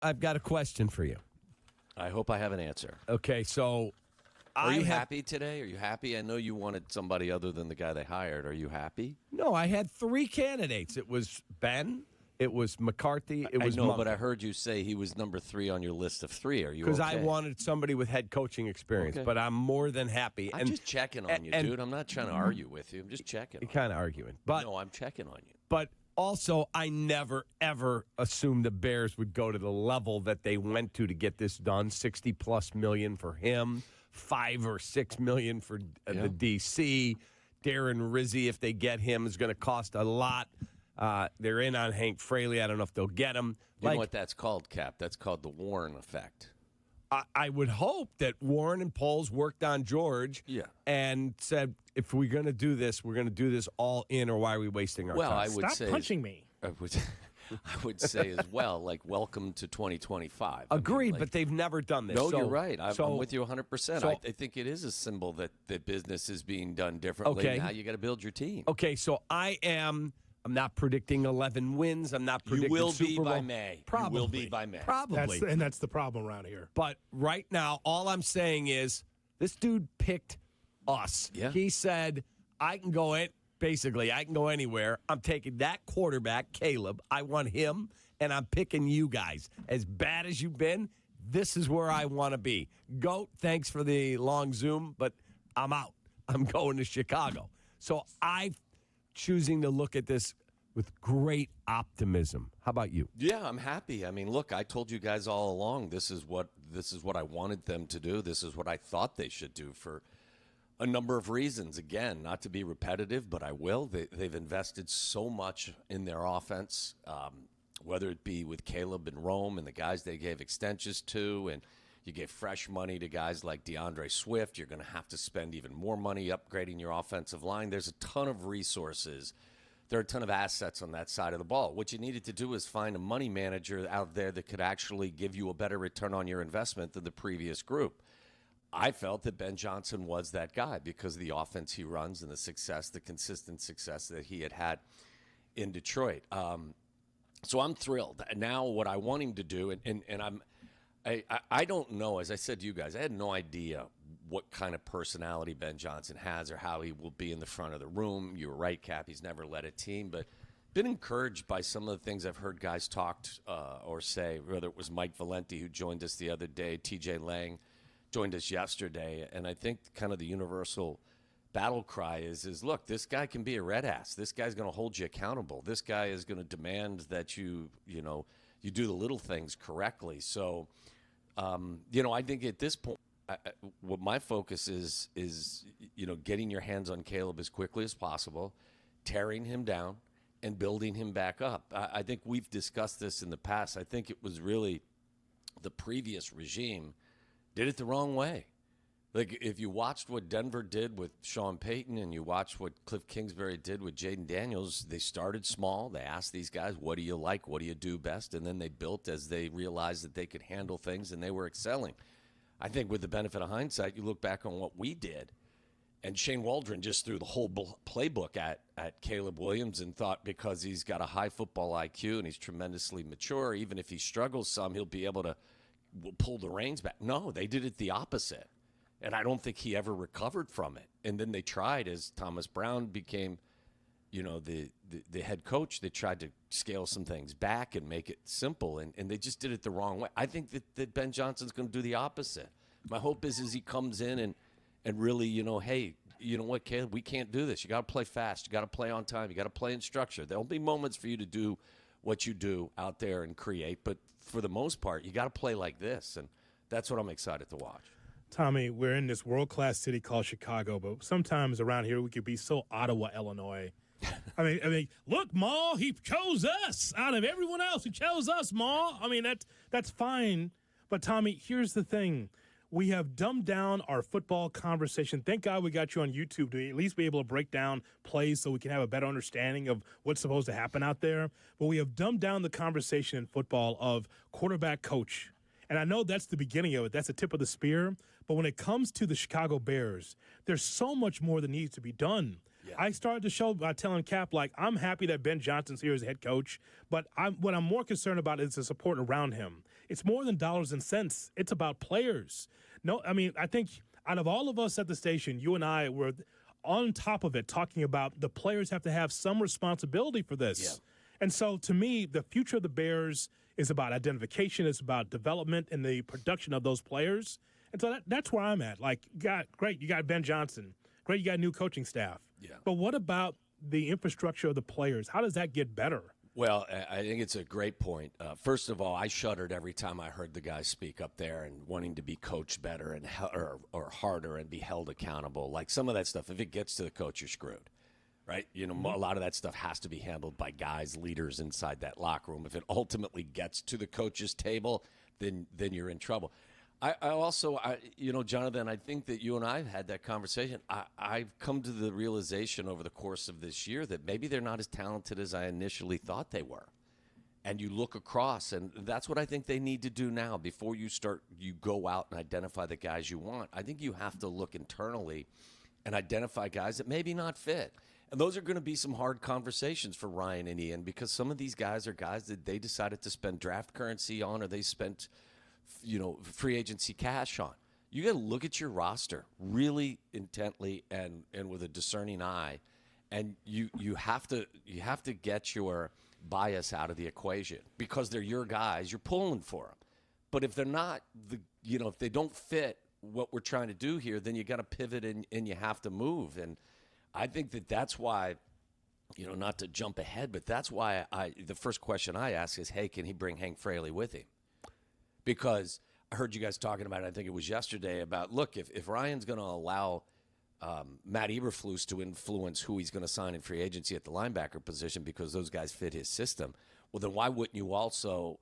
I've got a question for you. I hope I have an answer. Okay, so Are you happy today? Are you happy? I know you wanted somebody other than the guy they hired. Are you happy? No, I had 3 candidates. It was Ben, it was McCarthy, it was Monk. But I heard you say he was number 3 on your list of 3. Are you okay? Because I wanted somebody with head coaching experience, but I'm more than happy. I'm just checking on you, dude. I'm not trying to argue with you. I'm just checking. You're kind of arguing. But, no, I'm checking on you. But also, I never, ever assumed the Bears would go to the level that they went to get this done. $60+ million for him, $5 or $6 million for the DC. Darren Rizzi, if they get him, is going to cost a lot. They're in on Hank Fraley. I don't know if they'll get him. You know what that's called, Cap? That's called the Warren effect. I would hope that Warren and Poles worked on George and said, if we're going to do this, we're going to do this all in, or why are we wasting our time? I would Stop punching me. I would say as well, like, welcome to 2025. Agreed, but they've never done this. No, you're right. I'm with you 100%. I think it is a symbol that business is being done differently. Okay. Now you got to build your team. Okay, so I'm not predicting 11 wins. I'm not predicting You will Super be Bowl. by May. Probably. You will be by May. Probably. That's the problem around here. But right now, all I'm saying is this dude picked us. Yeah. He said, I can go anywhere. I'm taking that quarterback, Caleb. I want him, and I'm picking you guys. As bad as you've been, this is where I want to be. Goat, thanks for the long Zoom, but I'm out. I'm going to Chicago. So I'm choosing to look at this with great optimism. How about you? Yeah, I'm happy. I mean, look, I told you guys all along this is what I wanted them to do. This is what I thought they should do for a number of reasons. Again, not to be repetitive, but I will. They've invested so much in their offense, whether it be with Caleb and Rome and the guys they gave extensions to, and you gave fresh money to guys like DeAndre Swift. You're going to have to spend even more money upgrading your offensive line. There's a ton of resources. There are a ton of assets on that side of the ball. What you needed to do is find a money manager out there that could actually give you a better return on your investment than the previous group. I felt that Ben Johnson was that guy because of the offense he runs and the consistent success that he had in Detroit. So I'm thrilled. Now what I want him to do, and I don't know, as I said to you guys, I had no idea what kind of personality Ben Johnson has or how he will be in the front of the room. You were right, Cap. He's never led a team, but been encouraged by some of the things I've heard guys talk or say, whether it was Mike Valenti, who joined us the other day, TJ Lang joined us yesterday, and I think kind of the universal battle cry is look, this guy can be a red ass. This guy's going to hold you accountable. This guy is going to demand that you do the little things correctly. So, I think at this point, what my focus is getting your hands on Caleb as quickly as possible, tearing him down, and building him back up. I think we've discussed this in the past. I think it was really the previous regime did it the wrong way. Like, if you watched what Denver did with Sean Payton and you watched what Cliff Kingsbury did with Jaden Daniels, they started small. They asked these guys, what do you like? What do you do best? And then they built as they realized that they could handle things, and they were excelling. I think with the benefit of hindsight, you look back on what we did, and Shane Waldron just threw the whole playbook at Caleb Williams and thought because he's got a high football IQ and he's tremendously mature, even if he struggles some, he'll be able to pull the reins back. No, they did it the opposite. And I don't think he ever recovered from it. And then they tried, as Thomas Brown became, the head coach, they tried to scale some things back and make it simple, and they just did it the wrong way. I think that Ben Johnson's going to do the opposite. My hope is he comes in and really, hey, you know what, Caleb, we can't do this. You got to play fast. You got to play on time. You got to play in structure. There'll be moments for you to do what you do out there and create, but for the most part, you got to play like this, and that's what I'm excited to watch. Tommy, we're in this world-class city called Chicago, but sometimes around here we could be so Ottawa, Illinois. I mean, look, Ma, he chose us out of everyone else. He chose us, Ma. I mean, that's fine. But, Tommy, here's the thing. We have dumbed down our football conversation. Thank God we got you on YouTube to at least be able to break down plays so we can have a better understanding of what's supposed to happen out there. But we have dumbed down the conversation in football of quarterback coach. And I know that's the beginning of it. That's the tip of the spear. But when it comes to the Chicago Bears, there's so much more that needs to be done. I started the show by telling Kap, like, I'm happy that Ben Johnson's here as head coach, but what I'm more concerned about is the support around him. It's more than dollars and cents. It's about players. No, I mean, I think out of all of us at the station, you and I were on top of it talking about the players have to have some responsibility for this. Yeah. And so, to me, the future of the Bears is about identification. It's about development and the production of those players. And so that's where I'm at. Like, great, you got Ben Johnson. Great, you got a new coaching staff. Yeah. But what about the infrastructure of the players? How does that get better? Well, I think it's a great point. First of all, I shuddered every time I heard the guys speak up there and wanting to be coached better and or harder and be held accountable. Like some of that stuff, if it gets to the coach, you're screwed, right? You know, a lot of that stuff has to be handled by guys, leaders inside that locker room. If it ultimately gets to the coach's table, then you're in trouble. I also, Jonathan, I think that you and I have had that conversation. I've come to the realization over the course of this year that maybe they're not as talented as I initially thought they were. And you look across, and that's what I think they need to do now before you go out and identify the guys you want. I think you have to look internally and identify guys that maybe not fit. And those are going to be some hard conversations for Ryan and Ian because some of these guys are guys that they decided to spend draft currency on or they spent free agency cash on. You got to look at your roster really intently and with a discerning eye, and you have to get your bias out of the equation because they're your guys. You're pulling for them, but if they're not if they don't fit what we're trying to do here, then you got to pivot and you have to move. And I think that's why. Not to jump ahead, but that's why the first question I ask is, hey, can he bring Hank Fraley with him? Because I heard you guys talking about it, I think it was yesterday, about, look, if Ryan's going to allow Matt Eberflus to influence who he's going to sign in free agency at the linebacker position because those guys fit his system, well, then why wouldn't you also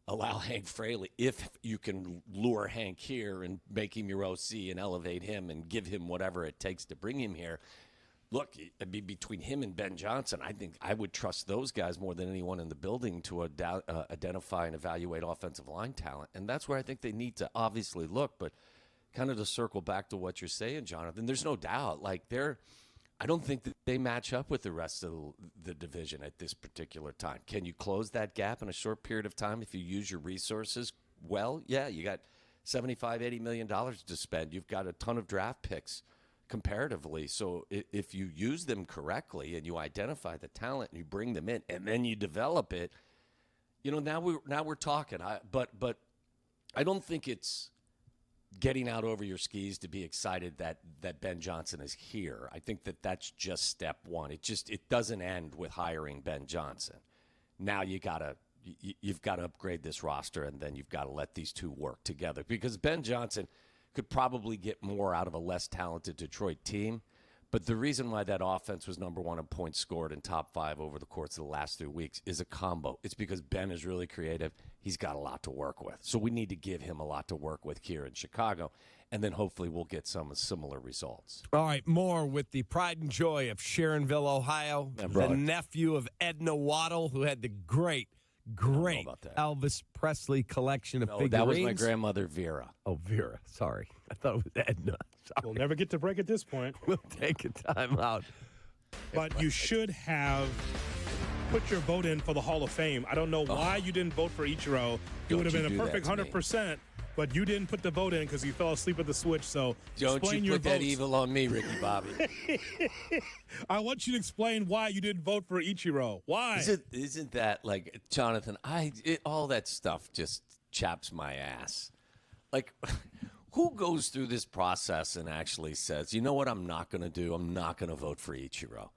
allow Hank Fraley, if you can lure Hank here and make him your OC and elevate him and give him whatever it takes to bring him here? Look, it'd be between him and Ben Johnson. I think I would trust those guys more than anyone in the building to identify and evaluate offensive line talent. And that's where I think they need to obviously look. But kind of to circle back to what you're saying, Jonathan, there's no doubt. Like I don't think that they match up with the rest of the division at this particular time. Can you close that gap in a short period of time if you use your resources well? Yeah, you got $75, $80 million to spend. You've got a ton of draft picks. Comparatively, so if you use them correctly and you identify the talent and you bring them in and then you develop it, now we're talking. But I don't think it's getting out over your skis to be excited that Ben Johnson is here. I think that's just step one. It doesn't end with hiring Ben Johnson. Now you've got to upgrade this roster and then you've got to let these two work together because Ben Johnson could probably get more out of a less talented Detroit team. But the reason why that offense was number one in points scored in top 5 over the course of the last 3 weeks is a combo. It's because Ben is really creative. He's got a lot to work with. So we need to give him a lot to work with here in Chicago. And then hopefully we'll get some similar results. All right, more with the pride and joy of Sharonville, Ohio, the nephew of Edna Waddle, who had the great Elvis Presley collection of figurines. That was my grandmother, Vera. Oh, Vera. Sorry. I thought it was Edna. Sorry. We'll never get to break at this point. We'll take a time out. But you should have put your vote in for the Hall of Fame. I don't know why you didn't vote for Ichiro. It would have been a perfect 100%. But you didn't put the vote in because you fell asleep at the switch. So don't explain you your put that evil on me, Ricky Bobby. I want you to explain why you didn't vote for Ichiro. Why? Isn't that like, Jonathan? All that stuff just chaps my ass. Like, who goes through this process and actually says, you know what, I'm not going to do? I'm not going to vote for Ichiro.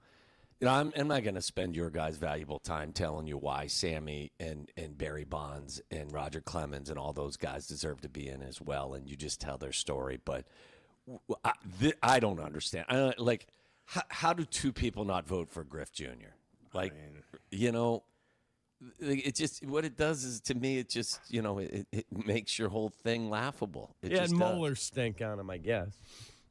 I'm not going to spend your guys' valuable time telling you why Sammy and Barry Bonds and Roger Clemens and all those guys deserve to be in as well, and you just tell their story. But I don't understand. How do two people not vote for Griff Jr.? It just, what it does is, to me, it just, it makes your whole thing laughable. And Moeller stink on him, I guess.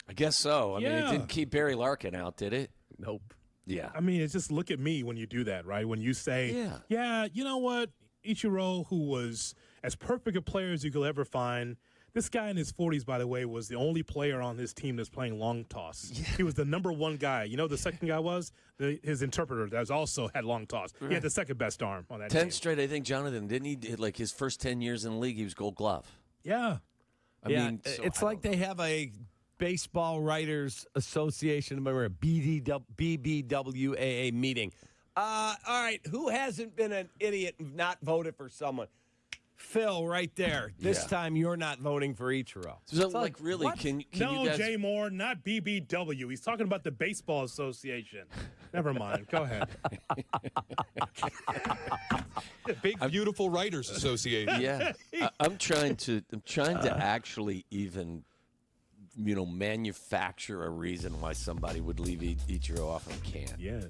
I guess so. I mean, it didn't keep Barry Larkin out, did it? Nope. Yeah. I mean, it's just look at me when you do that, right? When you say, yeah, you know what? Ichiro, who was as perfect a player as you could ever find. This guy in his 40s, by the way, was the only player on his team that's playing long toss. Yeah. He was the number one guy. You know the second guy was? His interpreter that was also had long toss. He had the second best arm on that 10 team. straight, I think, Jonathan. Didn't he, like his first 10 years in the league, he was Gold Glove. Yeah. I mean, so it's like they have a Baseball Writers Association, remember, a BBWAA meeting. All right, who hasn't been an idiot and not voted for someone? Phil, right there. This time you're not voting for Ichiro. So, like, really, what? can No, you guys... Jay Moore, not BBW. He's talking about the Baseball Association. Never mind. Go ahead. Big Beautiful Writers Association. Yeah, I'm trying to actually even, manufacture a reason why somebody would leave Ichiro off and can't. Yes.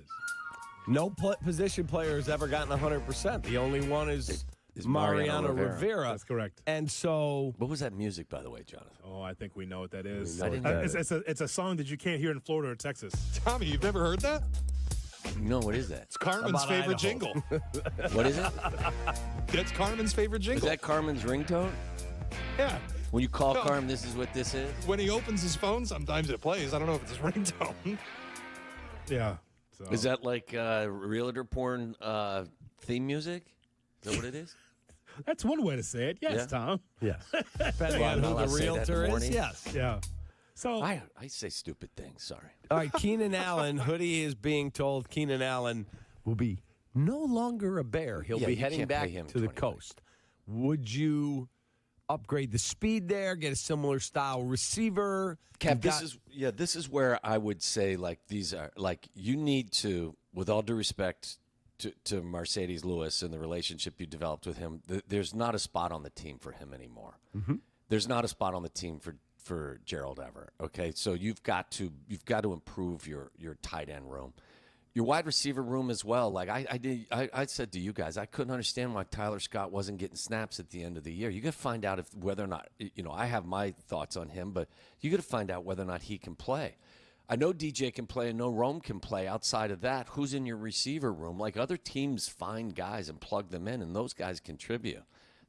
No position player has ever gotten 100%. The only one is Mariano Rivera. That's correct. And so, What was that music, by the way, Jonathan? Oh, I think we know what that is. I didn't know It's a song that you can't hear in Florida or Texas. Tommy, you've never heard that? No, what is that? It's Carmen's About favorite Idaho. jingle. What is it? That's Carmen's favorite Is jingle. that Carmen's ringtone? Yeah. When you call No. Carmen, this is what this is? When he opens his phone, sometimes it plays. I don't know if it's his ringtone. Yeah. So. Is that like realtor porn theme music? Is that what it is? That's one way to say it. Yes, Yeah. Tom. yes. Depending Well, on I'm who not the allowed to say that in the realtor is, morning. yes. Yeah. So I say stupid things, sorry. All right, Keenan Allen. Hoodie is being told Keenan Allen will be no longer a Bear. He'll Yeah, be you heading can't pay back him to the $20 million. coast. Would you upgrade the speed there, get a similar style receiver? Cap, You've got- this is where I would say, like, these are, like, you need to, with all due respect to Mercedes Lewis and the relationship you developed with him, there's not a spot on the team for him anymore. Mm-hmm. There's not a spot on the team for Gerald Everett. Okay, so you've got to improve your tight end room, your wide receiver room as well. Like I said to you guys, I couldn't understand why Tyler Scott wasn't getting snaps at the end of the year. You got to find out whether or not, I have my thoughts on him, but you got to find out whether or not he can play. I know DJ can play and know Rome can play. Outside of that, who's in your receiver room? Like, other teams find guys and plug them in, and those guys contribute.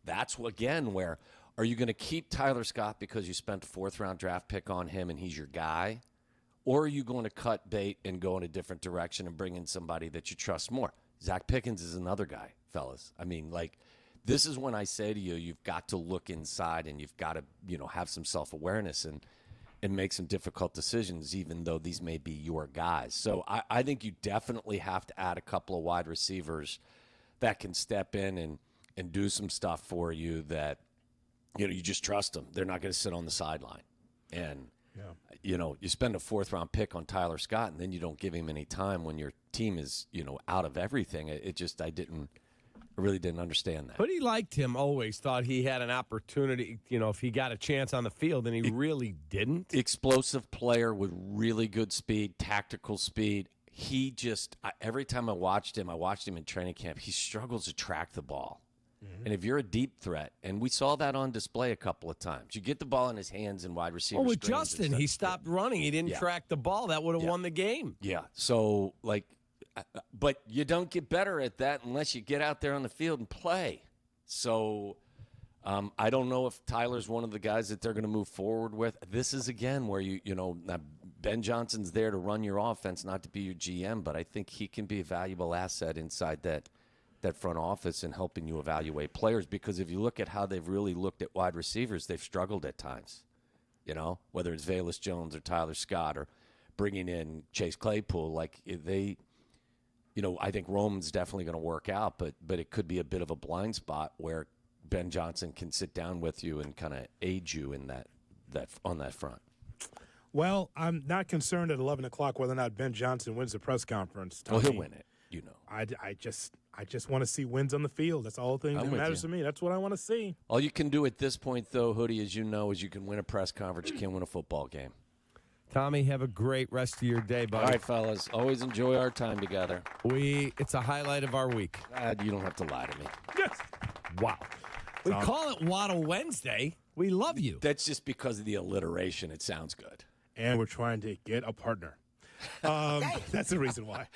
That's, again, where are you going to keep Tyler Scott because you spent a fourth-round draft pick on him and he's your guy? Or are you going to cut bait and go in a different direction and bring in somebody that you trust more? Zach Pickens is another guy, fellas. I mean, like, this is when I say to you, you've got to look inside and you've got to, have some self-awareness and make some difficult decisions, even though these may be your guys. So I think you definitely have to add a couple of wide receivers that can step in and do some stuff for you that, you just trust them. They're not going to sit on the sideline. And, you spend a fourth-round pick on Tyler Scott, and then you don't give him any time when your team is, out of everything. I really didn't understand that. But he liked him always, thought he had an opportunity, if he got a chance on the field, and he really didn't. Explosive player with really good speed, tactical speed. He just, every time I watched him in training camp, he struggles to track the ball. Mm-hmm. And if you're a deep threat, and we saw that on display a couple of times, you get the ball in his hands in wide receiver. Oh, with Justin, he stopped running. He didn't track the ball. That would have won the game. Yeah. So, but you don't get better at that unless you get out there on the field and play. So I don't know if Tyler's one of the guys that they're going to move forward with. This is, again, where Ben Johnson's there to run your offense, not to be your GM, but I think he can be a valuable asset inside that front office and helping you evaluate players, because if you look at how they've really looked at wide receivers, they've struggled at times, whether it's Velus Jones or Tyler Scott or bringing in Chase Claypool. Like, they – I think Roman's definitely going to work out, but it could be a bit of a blind spot where Ben Johnson can sit down with you and kind of aid you in that on that front. Well, I'm not concerned at 11 o'clock whether or not Ben Johnson wins the press conference. Well, he'll win it, I just want to see wins on the field. That's all thing that matters to me. That's what I want to see. All you can do at this point, though, Hoodie, as you know, is you can win a press conference. You can't win a football game. Tommy, have a great rest of your day, buddy. All right, fellas. Always enjoy our time together. It's a highlight of our week. You don't have to lie to me. Yes. Wow. We call it Waddle Wednesday. We love you. That's just because of the alliteration. It sounds good. And we're trying to get a partner. That's the reason why.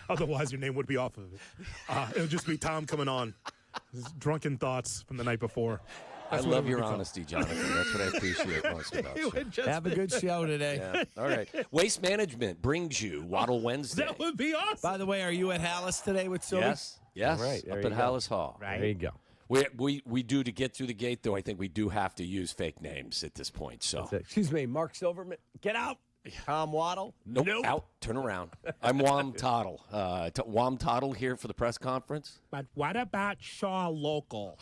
Otherwise, your name would be off of it. It'll just be Tom coming on. Just drunken thoughts from the night before. I That's what love it your would become. honesty, Jonathan. That's what I appreciate most about you. Have a good show today. Yeah. All right. Waste Management brings you Waddle Wednesday. That would be awesome. By the way, are you at Hallis today with Sylvie? Yes. All right, there Up you at go. Hallis Hall. Right. There you go. We do to get through the gate, though. I think we do have to use fake names at this point. So Excuse me, Mark Silverman. Get out. Tom Waddle. nope. Out. Turn around. I'm Wam Toddle. Wam Toddle here for the press conference. But what about Shaw Local?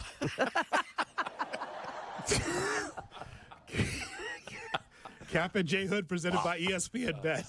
Kap and J Hood presented by ESPN Bet.